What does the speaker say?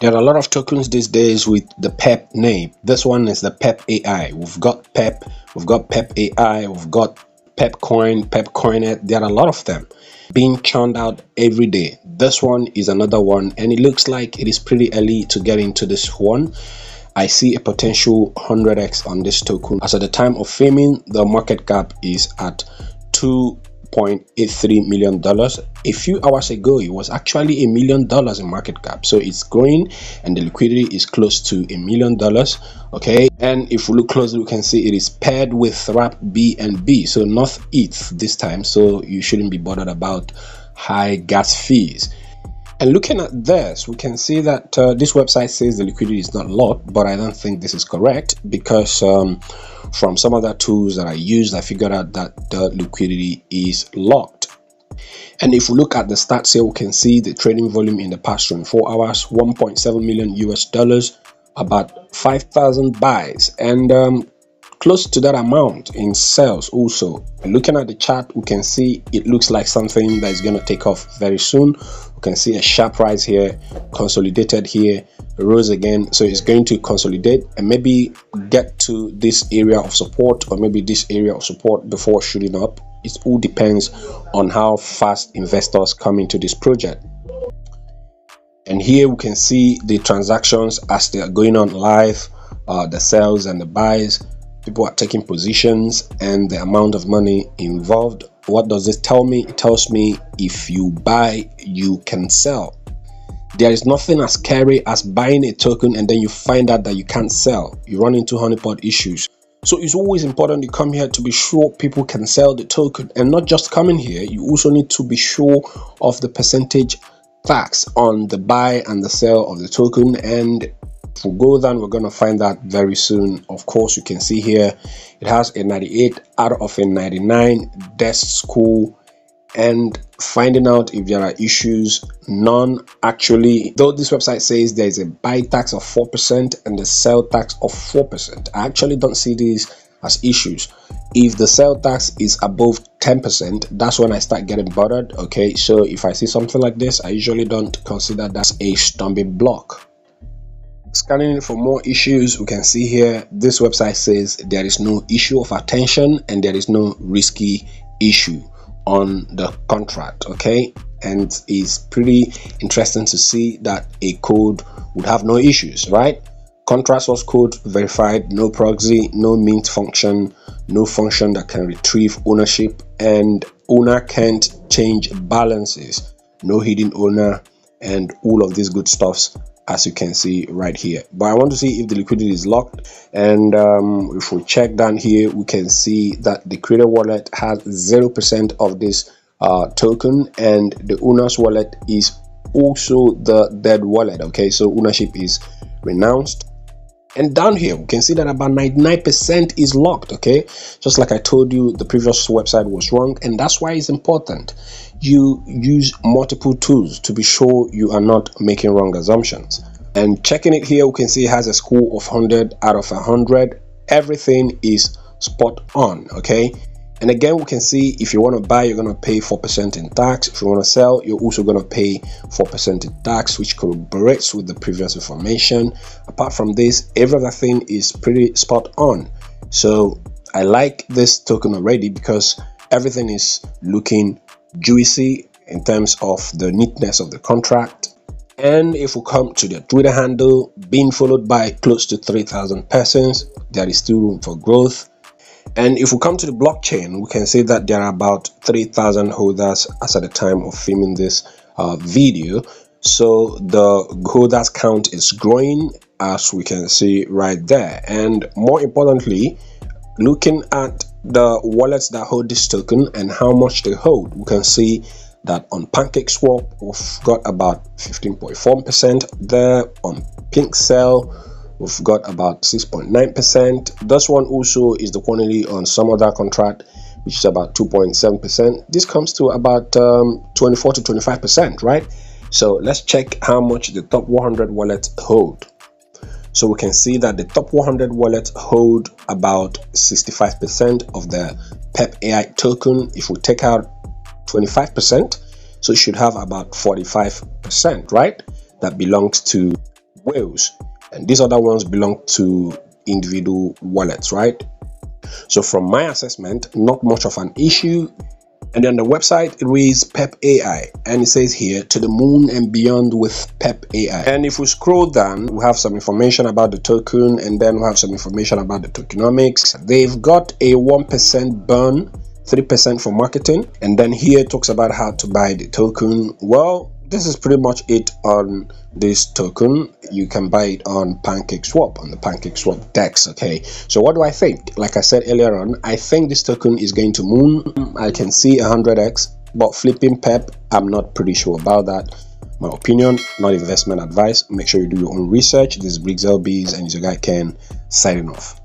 There are a lot of tokens these days with the Pep name. This one is the Pepe AI. We've got Pep, we've got Pepe AI, we've got Pep Coin, Pep Coinet. There are a lot of them being churned out every day. This one is another one, and it looks like it is pretty early to get into this one. I see a potential 100x on this token. As at the time of filming, the market cap is at $2.83 million. A few hours ago, it was actually $1 million in market cap, so it's growing and the liquidity is close to $1 million. Okay, and if we look closely, we can see it is paired with BNB, so not ETH this time, so you shouldn't be bothered about high gas fees. And looking at this, we can see that this website says the liquidity is not locked, but I don't think this is correct, because from some other tools that I used, I figured out that the liquidity is locked. And if we look at the stats here, we can see the trading volume in the past 24 hours, 1.7 million US dollars, about 5,000 buys, and close to that amount in sales also. Looking at the chart, we can see it looks like something that is going to take off very soon. We can see a sharp rise here, consolidated here, rose again, so it's going to consolidate and maybe get to this area of support, or maybe this area of support before shooting up. It all depends on how fast investors come into this project. And here we can see the transactions as they are going on live, the sales and the buys. People are taking positions and the amount of money involved. What does this tell me? It tells me if you buy, you can sell. There is nothing as scary as buying a token and then you find out that you can't sell. You run into honeypot issues. So it's always important to come here to be sure people can sell the token, and not just coming here, you also need to be sure of the percentage tax on the buy and the sell of the token. And if we go down, we're going to find that very soon. Of course, you can see here it has a 98 out of a 99. That's cool. And finding out if there are issues, none actually. Though this website says there is a buy tax of 4% and the sell tax of 4%, I actually don't see these as issues. If the sell tax is above 10%, that's when I start getting bothered. Okay, so if I see something like this, I usually don't consider that a stumbling block. Scanning for more issues, we can see here this website says there is no issue of attention and there is no risky issue on the contract. Okay, and it's pretty interesting to see that a code would have no issues, right? Contract source code verified, no proxy, no mint function, no function that can retrieve ownership, and owner can't change balances, no hidden owner, and all of these good stuffs, as you can see right here. But I want to see if the liquidity is locked, and if we check down here, we can see that the creator wallet has 0% of this token, and the owner's wallet is also the dead wallet. Okay, so ownership is renounced. And down here we can see that about 99% is locked. Okay, just like I told you, the previous website was wrong, and that's why it's important you use multiple tools to be sure you are not making wrong assumptions. And checking it here, we can see it has a score of 100 out of 100. Everything is spot on. Okay, and again, we can see if you want to buy, you're going to pay 4% in tax. If you want to sell, you're also going to pay 4% in tax, which corroborates with the previous information. Apart from this, every other thing is pretty spot on. So I like this token already because everything is looking juicy in terms of the neatness of the contract. And if we come to the Twitter handle, being followed by close to 3,000 persons, there is still room for growth. And if we come to the blockchain, we can see that there are about 3,000 holders as at the time of filming this video. So the holders count is growing, as we can see right there. And more importantly, looking at the wallets that hold this token and how much they hold, we can see that on PancakeSwap we've got about 15.4% there. On PinkCell we've got about 6.9%. This one also is the quantity on some other contract, which is about 2.7%. This comes to about 24 to 25%, right? So let's check how much the top 100 wallets hold. So we can see that the top 100 wallets hold about 65% of the Pepe AI token. If we take out 25%, so it should have about 45%, right? That belongs to whales, and these other ones belong to individual wallets, right? So from my assessment, not much of an issue. And then the website, it reads Pepe AI, and it says here, to the moon and beyond with Pepe AI. And if we scroll down, we have some information about the token, and then we have some information about the tokenomics. They've got a 1% burn, 3% for marketing, and then here it talks about how to buy the token. Well, this is pretty much it on this token. You can buy it on PancakeSwap, on the PancakeSwap DEX. Okay, so what do I think? Like I said earlier on, I think this token is going to moon. I can see 100x, but flipping Pep, I'm not pretty sure about that. My opinion, not investment advice. Make sure you do your own research. This is Briggs LBs, and it's your guy Ken signing off.